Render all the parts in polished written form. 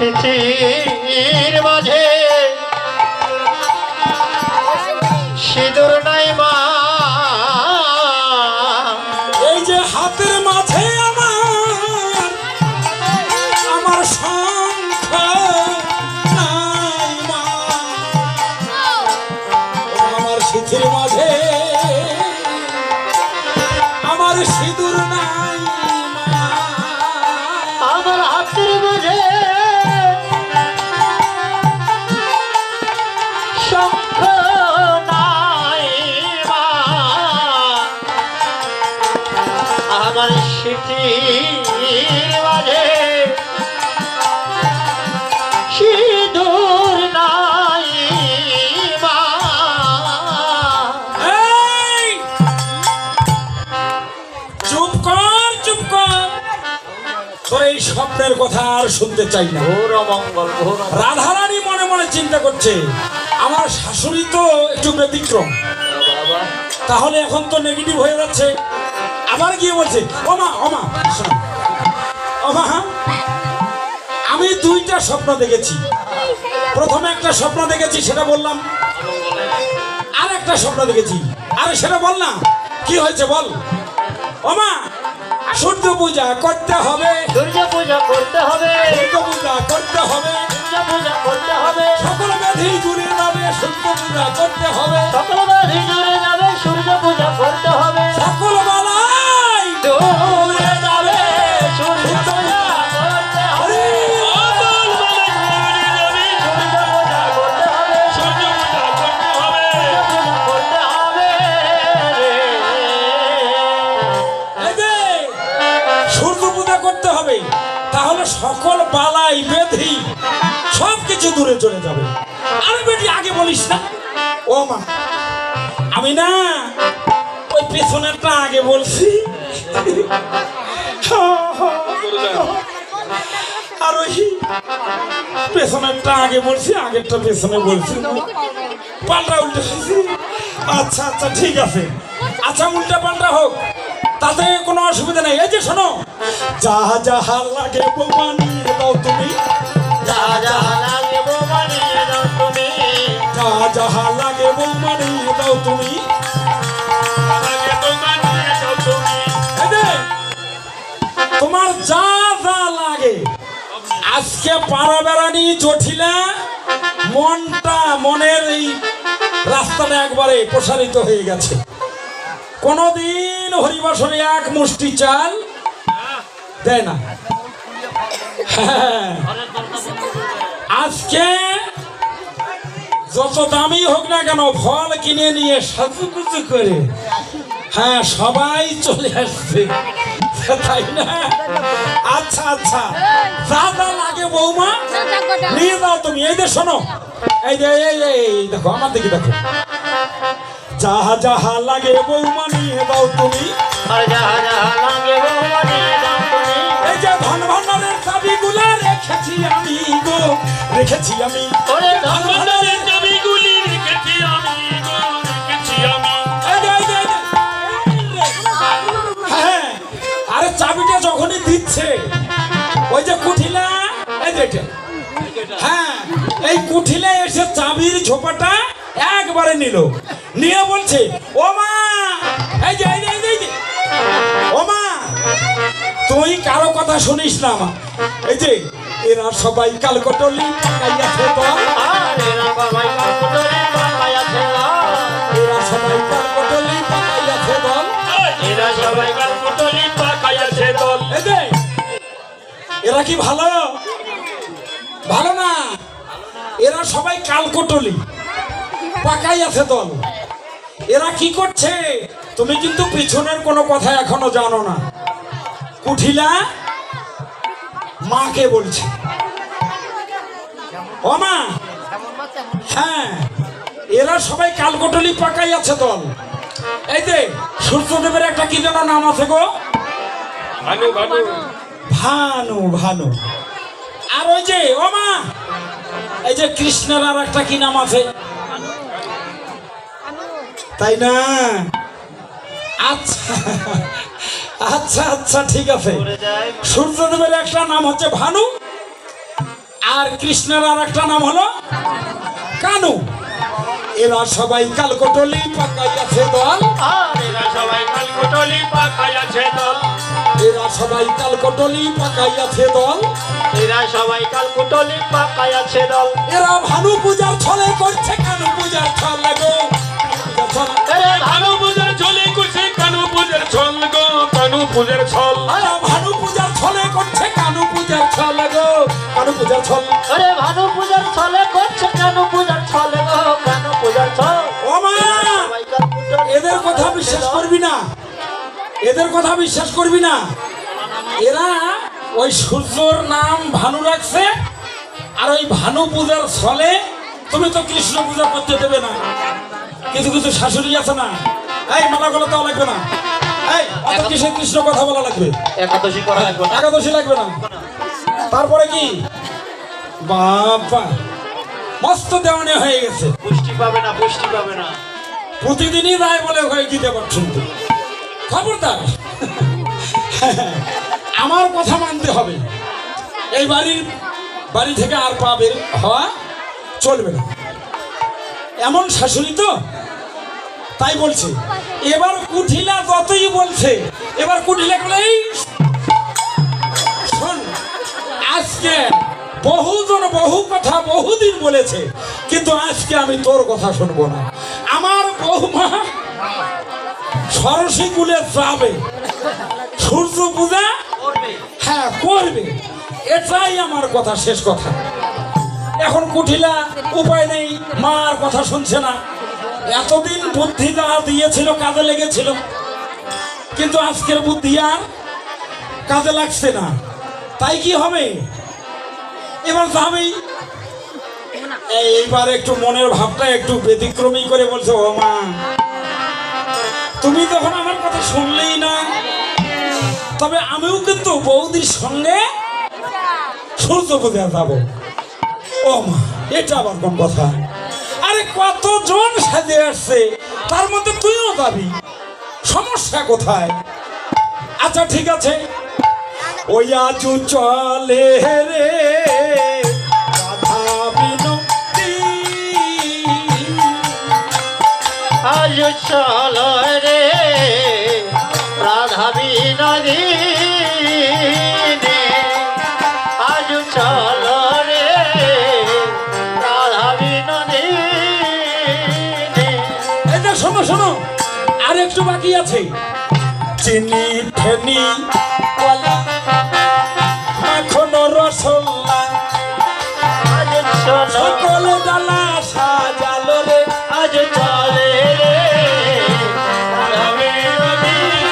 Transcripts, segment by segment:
স্মৃতির মাঝে সিঁদুর নাই মা, এই যে হাতের মাঝে আমার আমার শঙ্খ নাই মা, আমার স্মৃতির মাঝে আমার সিঁদুর নাই মা, আমার হাতের মাঝে শঙ্খ নাই মা, আমার স্মৃতির মাঝে সিঁদুর নাই মা। এই চুপ কর চুপ কর, তোর এই স্বপ্নের কথা আর শুনতে চাই না। ঘোর মঙ্গল ঘোর রাধারানী মনে মনে চিন্তা করছে আমার শাশুড়ি তো একটু ব্যতিক্রম, বাবা তাহলে এখন তো নেগেটিভ হয়ে যাচ্ছে। আবার গিয়ে বলছে ওমা ওমা শোনো ওমা, আমি দুইটা স্বপ্ন দেখেছি। প্রথমে একটা স্বপ্ন দেখেছি সেটা বললাম, আর একটা স্বপ্ন দেখেছি আরে সেটা বল না, কি হয়েছে বল। ওমা সূর্য পূজা করতে হবে, সূর্য পূজা করতে হবে, সূর্য পূজা করতে হবে, সূর্য পূজা করতে হবে, সকল ব্যাধি দূরে যাবে, সূর্য পূজা করতে হবে, সকল ব্যাধি দূরে যাবে, সূর্য পূজা করতে হবে, সকল বালাই দূরে যাবে, সূর্য পূজা করতে হবে, সূর্য পূজা করতে হবে, সূর্য পূজা করতে হবে, পূজা করতে হবে রে। এই যে সূর্য পূজা করতে হবে, তাহলে সকল বালাই ব্যাধি সবকিছু দূরে চলে যাবে। আরে বেটি আগে বলিস না। ও মা আমি না ওই পেছনেরটা আগে বলছি, আর ওই পেছনেরটা আগে বলছি, আগেরটা পেছনে বলছি, পাল্টা উল্টে হয়েছে। আচ্ছা আচ্ছা ঠিক আছে, আচ্ছা উল্টা পাল্টা হোক, তাতে কোনো অসুবিধা নেই। এই যে শোনো, যাহা যাহা লাগে বৌমা নিয়ে দাও তুমি, যাহা যাহা লাগে বৌমা নিয়ে দাও তুমি, যাহা যাহা লাগে বৌমা নিয়ে দাও তুমি, লাগে বৌমা নিয়ে দাও তুমি। এই যে, তোমার যা যা লাগে আজকে পাড়া বেড়ানি জটিলা মনটা, মনের এই রাস্তাটা একবারে প্রসারিত হয়ে গেছে। কোনদিন হরিবাসরে এক মুষ্টি চাল দেয় না, হ্যাঁ, আজকে যত দামি হোক না কেন ফল কিনে নিয়ে সাজুগুজু করে, হ্যাঁ সবাই চলে আসছে, তাই না? আচ্ছা আচ্ছা, যা যা লাগে বৌমা নিয়ে দাও তুমি। এই যে শোনো, এই যে এই দেখো আমার দিকে দেখো, যাহা যাহা লাগে বৌমা নিয়ে দাও তুমি, আর যাহা যাহা লাগে বৌমা নিয়ে দাও তুমি। এই যে ধন ভান্ডারের চাবিগুলো রেখেছি আমি গো, রেখেছি আমি, ওরে ধন ভান্ডারের চাবিগুলি রেখেছি আমি গো, রেখেছি আমি। এই যে, এই যে, এই যে, হ্যাঁ, আরে চাবিটা যখনই দিচ্ছে ওই যে কুঠিলা, এই যে এটা, হ্যাঁ এই কুঠিলা এসে চাবির ঝোপাটা একবারে নিল, নিয়ে বলছে ও মা, এই যে, এই যে, এই যে, ও মা তুই কারো কথা শুনিস না মা, এই যে এরা সবাই কালকটলি পাকাইয়াছে তো, আর এরা সবাই কালকুটলি পাকাইয়াছে দল, এরা সবাই কালকটলি পাকাইয়াছে দল, এরা সবাই কালকুটলি পাকাইয়াছে দল। এই যে এরা কি ভালো? ভালো না, এরা সবাই কালকটলি পাকাইয়াছে দল। এরা কি করছে তুমি কিন্তু পিছনের কোনো কথা এখনো জানো না। কুঠিলা মাকে বলছে ও মা, হ্যাঁ এরা সবাই কালকটলি পাকাইয়াছে দল। এই যে সূর্যদেবের একটা কি যেন নাম আছে গো, ভানু ভানু ভানু, ভানু। আর ওই যে ও মা, এই যে কৃষ্ণের আর একটা কি নাম আছে, তাই না? আচ্ছা আচ্ছা আচ্ছা ঠিক আছে, সূর্যদেবের একটা নাম হচ্ছে ভানু, আর কৃষ্ণের আর একটা নাম হলো কানু। এরা সবাই কালকটলি পাকাইয়াছে দল, আর এরা সবাই কালকটলি পাকাইয়াছে দল, এরা সবাই কালকটলি পাকাইয়াছে দল, এরা সবাই কালকটলি পাকাইয়াছে দল। এরা ভানু পূজার ছলে করছে কানু পূজার ছলে গো, এরে ভানু পূজার ছলে করছে কানু পূজার ছল গো, কানু পূজার ছল। এরা ভানু পূজার ছলে করছে কানু পূজার ছলে গো, কানু পূজার ছল। আরে ভানু পূজার ছলে করছে কানু পূজার ছলে গো, কানু পূজার ছল। ও মা, সবাই কালকটলি এদের কথা বিশ্বাস করবি না, এদের কথা বিশ্বাস করবি না। এরা ওই সূর্যর নাম ভানু রাখছে, আর ওই ভানু পূজার ছলে তুমি তো কৃষ্ণ পূজা করতে দেবে না। কিছু কিছু শাশুড়ি আছে না, এই মালাগুলো দেওয়া লাগবে না, এই অত কিসে কৃষ্ণ কথা বলা লাগবে, একাদশী করা লাগবে না। একাদশী লাগবে না। তারপরে কি বাবা মস্ত দেওয়ানি হয়ে গেছে, পুষ্টি পাবে না, পুষ্টি পাবে না। প্রতিদিনই রায় বলে হয়ে গীতে পাচ্ছেন তো। খবরদার, আমার কথা মানতে হবে। এই বাড়ি থেকে আর পা বের হওয়া চলবে না। এমন শাশুড়ি তো, তাই বলছে। এবার কুঠিলা যতই বলছে, এবার কুঠিলা বলে এই শোন, আজকে বহুজন বহু কথা বহুদিন বলেছে, কিন্তু আজকে আমি তোর কথা শুনবো না। আমার বৌমা সরস্বতী কুলে যাবে, সূর্য পূজা হ্যাঁ করবে, এটাই আমার কথা, শেষ কথা। এখন কুঠিলা উপায় নেই, মার কথা শুনছে না। এতদিন বুদ্ধি দেওয়া দিয়েছিল, কাজে লেগেছিল, কিন্তু আজকের বুদ্ধি আর কাজে লাগছে না। তাই কি হবে, এবার যাবেই। এইবার একটু মনের ভাবটা একটু ব্যতিক্রমী করে বলছে, ও মা তুমি তখন আমার কথা শুনলেই না, তবে আমিও কিন্তু বৌদির সঙ্গে সূর্য পূজা যাব। ও মা, এটা আবার কোন কথা? আরে কতজন সাজে আসছে, তার মধ্যে তুইও যাবি, সমস্যা কোথায়? আচ্ছা ঠিক আছে, ওই আজু চলে রে রাধা বিনতি, আজ চলো রে রাধা বিনোদিনী, আজ চলো রে রাধা বিনোদিনী। এটা শোনো শোনো, আর একটু বাকি আছে। চিনি ফেনি কলা মাখন রসগোল্লা আজ চলো সকল ডালা সাজালো রে, আজ চলে রে রাধা বিনোদিনী,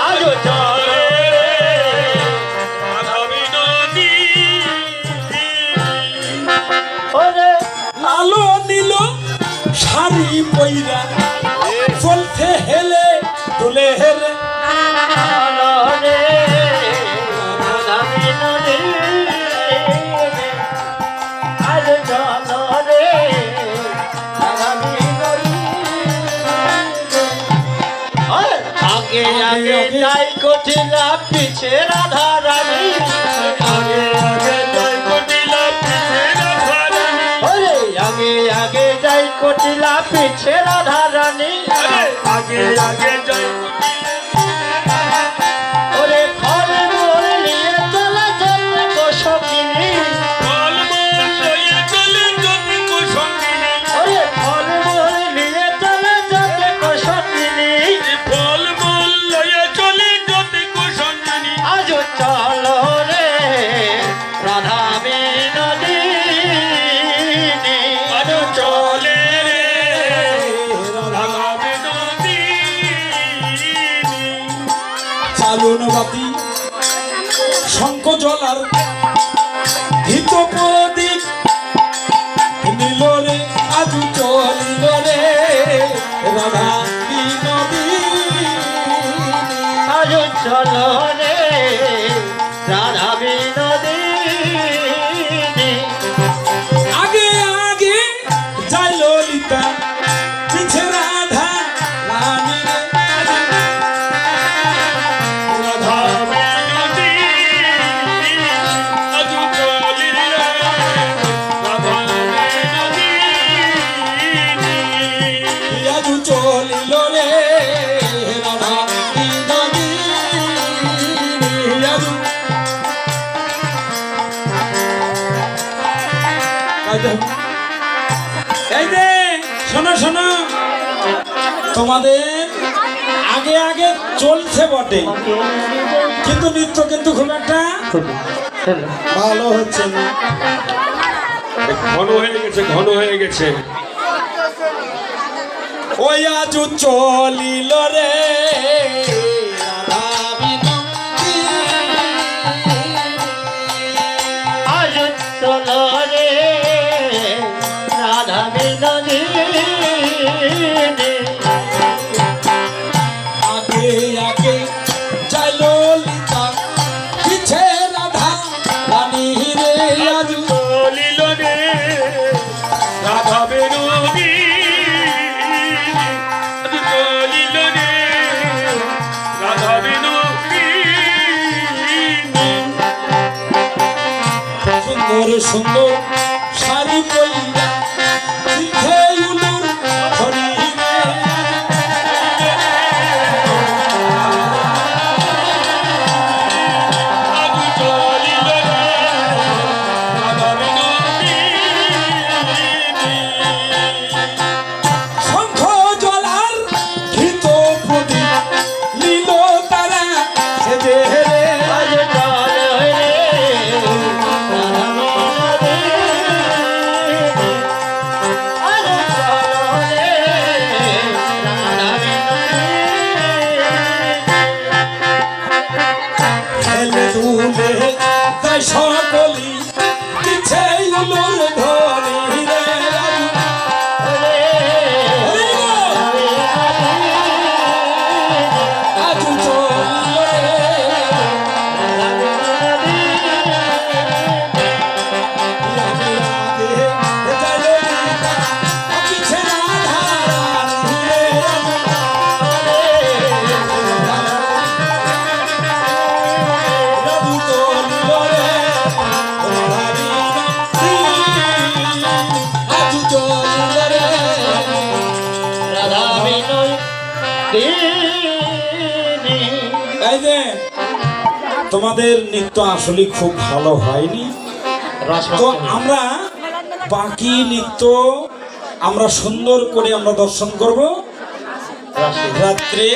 আজ চলে রে রাধা বিনোদিনী। ওরে আলো নিল শাড়ি পইরা চলছে হেলে দুলে হেলে, চলো রে রাধা বিনোদিনী, আজ চলো রে রাধা বিনোদিনী। আগে আগে যাই কঠিলা পিছে রাধা রানী, আগে আগে যাই কঠিলা পিছে রাধা রানী, ওরে আগে আগে যাই কঠিলা পিছে রাধা রানী, আগে আগে যাই ওরে ফল মূল নিয়ে চলে যেতে কোশকিনী, ফল মূল নিয়ে চলে যেতে কোশকিনী, ওরে ফল মূল নিয়ে চলে যেতে কোশকিনী, ফল মূল নিয়ে চলে যেতে কোশকিনী। আজ চলো রে রাধা বিনোদিনী, আজ চলে রে রাধা বিনোদিনী। চালুন বাতি শঙ্খ জলার ধৃত প্রদীপ নীল রে আজু চলিল রে রাধা বিনোদিনী, আজ চলো রে রাধা বিনোদিনী, আগে আগে যাই ললিতা পিছে রাধা রানী রে, রাধা বিনোদিনী, এই যে শোনো শোনো, তোমাদের আগে আগে চলছে বটে, কিন্তু নৃত্য কিন্তু খুব একটা ভালো হচ্ছে না। ঘন হয়ে গেছে, ঘন হয়ে গেছে। ওই আজ চলিল রে রাধা বিনন্দী, আজ চলো রে রাধা বিনোদিনী, আগে আগে যাই ললিতা, পিছে রাধা রানী রে। আজ চলিল রে রাধা বিনোদিনী, আজ চলিল রে রাধা বিনোদিনী। সুন্দর সুন্দর শাড়ি পরিয়া পিঠে উলুর ধরি রে। আজ চলিল রে রাধা বিনোদিনী। শঙ্খ জলার ঘৃত প্রদীপ লীল তারা সেজে রে। আজ চলো রে রাধা বিনোদিনী, আজ চলো রে রাধা বিনোদিনী। খেলে দুলে তাই সকলি পিছে উলুর ধরি রে। আজ চলিল রে রাধা বিনোদিনী। এই যে তোমাদের নৃত্য আসলে খুব ভালো হয়নি, তো আমরা বাকি নৃত্য আমরা সুন্দর করে আমরা দর্শন করব রাত্রে।